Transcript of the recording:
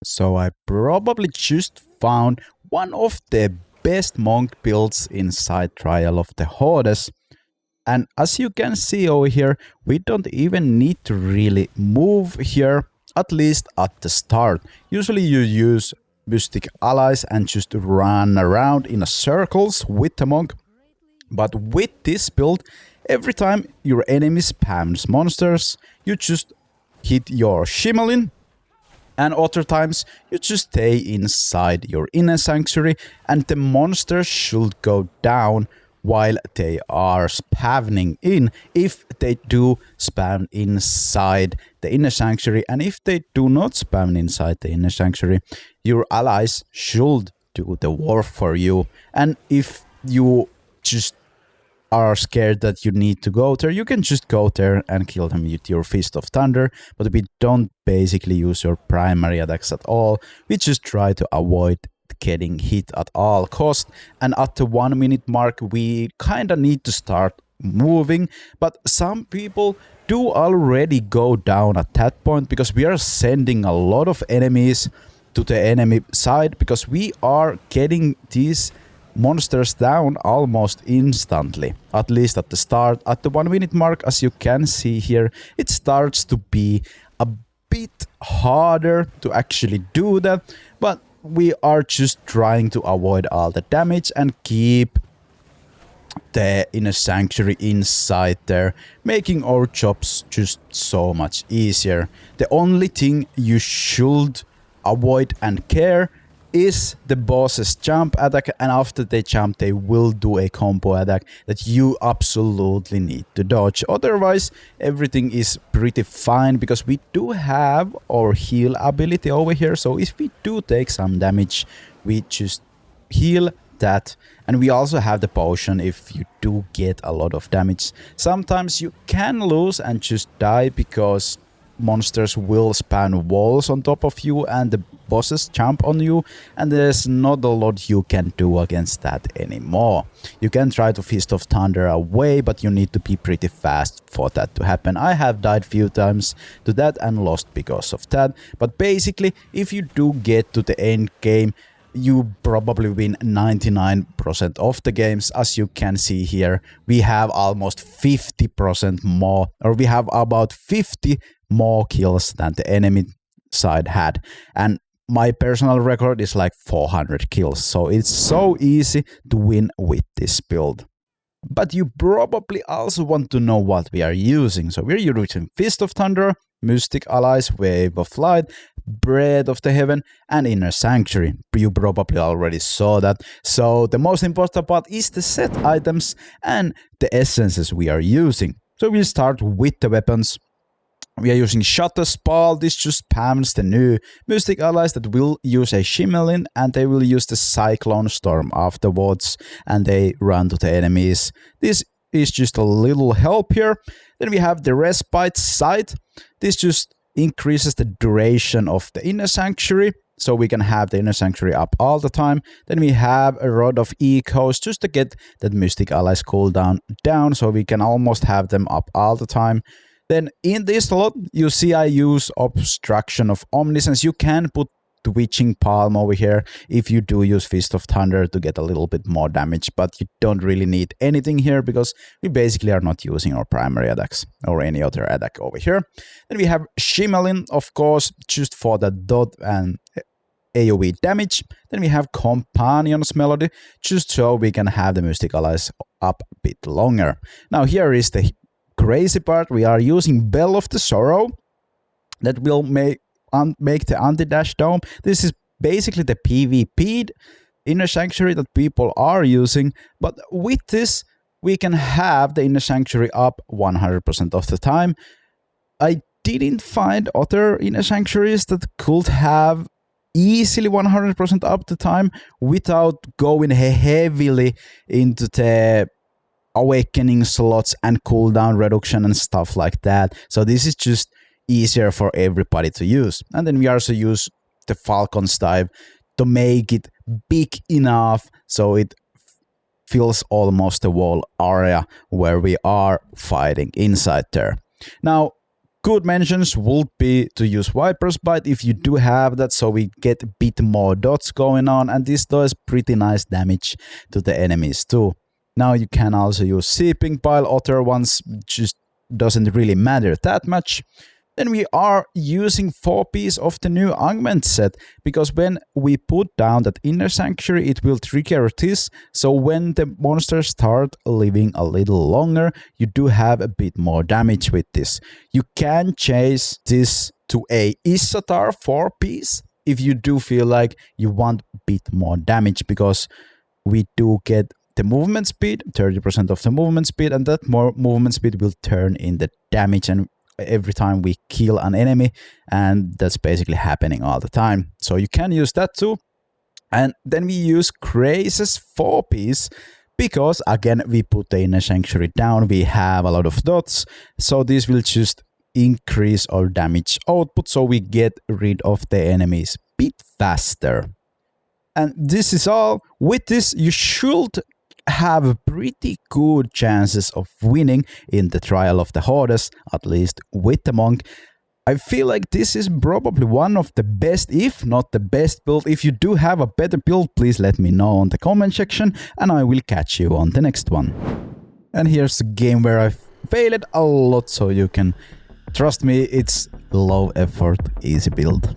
So I probably just found one of the best monk builds inside Trial of the HORDES. And as you can see over here, we don't even need to really move here, at least at the start. Usually you use mystic allies and just run around in circles with the monk. But with this build, every time your enemy spams monsters, you just hit your Shimmelin, and other times you just stay inside your inner sanctuary and the monsters should go down while they are spawning in, if they do spam inside the inner sanctuary. And if they do not spam inside the inner sanctuary, your allies should do the work for you. And if you just are scared that you need to go there, you can just go there and kill them with your Fist of Thunder, but we don't basically use your primary attacks at all. We just try to avoid getting hit at all cost, and at the 1 minute mark we kinda need to start moving, but some people do already go down at that point because we are sending a lot of enemies to the enemy side, because we are getting these monsters down almost instantly, at least at the start. At the 1 minute mark, as you can see here, it starts to be a bit harder to actually do that, but we are just trying to avoid all the damage and keep the inner sanctuary inside there, making our jobs just so much easier. The only thing you should avoid and care is the boss's jump attack, and after they jump they will do a combo attack that you absolutely need to dodge. Otherwise everything is pretty fine, because we do have our heal ability over here, so if we do take some damage we just heal that. And we also have the potion if you do get a lot of damage. Sometimes you can lose and just die because monsters will span walls on top of you and the bosses jump on you, and there's not a lot you can do against that anymore. You can try to Fist of Thunder away, but you need to be pretty fast for that to happen. I have died few times to that and lost because of that, but basically if you do get to the end game, you probably win 99% of the games. As you can see here, we have almost 50% more, or we have about 50 more kills than the enemy side had, and my personal record is like 400 kills, so it's so easy to win with this build. But you probably also want to know what we are using. So we're using Fist of Thunder, Mystic Allies, Wave of Light, Breath of the Heaven, and Inner Sanctuary. You probably already saw that. So the most important part is the set items and the essences we are using. So we'll start with the weapons. We are using Shutter Spall. This just spams the new Mystic Allies that will use a Shimmelin, and they will use the Cyclone Storm afterwards, and they run to the enemies. This is just a little help here. Then we have the Respite Sight. This just increases the duration of the Inner Sanctuary, so we can have the Inner Sanctuary up all the time. Then we have a Rod of Echoes just to get that Mystic Allies cooldown down, so we can almost have them up all the time. Then in this slot, you see I use Obstruction of Omniscience. You can put Twitching Palm over here if you do use Fist of Thunder to get a little bit more damage, but you don't really need anything here because we basically are not using our primary attacks or any other attack over here. Then we have Shimmelin, of course, just for the dot and AoE damage. Then we have Companion's Melody, just so we can have the Mystic Allies up a bit longer. Now here is the crazy part. We are using Bell of the Sorrow that will make the anti-dash dome. This is basically the PvP Inner Sanctuary that people are using, but with this we can have the Inner Sanctuary up 100% of the time. I didn't find other Inner Sanctuaries that could have easily 100% up the time without going heavily into the awakening slots and cooldown reduction and stuff like that. So this is just easier for everybody to use. And then we also use the Falcon's Dive to make it big enough so it fills almost the whole area where we are fighting inside there. Now, good mentions would be to use Viper's Bite if you do have that, so we get a bit more dots going on, and this does pretty nice damage to the enemies too. Now you can also use Seeping Pile. Other ones just doesn't really matter that much. Then we are using 4 pieces of the new augment set, because when we put down that inner sanctuary, it will trigger this, so when the monsters start living a little longer, you do have a bit more damage with this. You can chase this to a Issatar 4 piece if you do feel like you want a bit more damage, because we do get the movement speed, 30% of the movement speed, and that more movement speed will turn in the damage and every time we kill an enemy, and that's basically happening all the time. So you can use that too. And then we use Craze's 4 piece, because again we put the inner sanctuary down, we have a lot of dots, so this will just increase our damage output, so we get rid of the enemies a bit faster. And this is all. With this you should have pretty good chances of winning in the Trial of the Hordes, at least with the monk. I feel like this is probably one of the best, if not the best build. If you do have a better build, please let me know on the comment section, and I will catch you on the next one. And here's a game where I failed a lot, so you can trust me, it's low effort, easy build.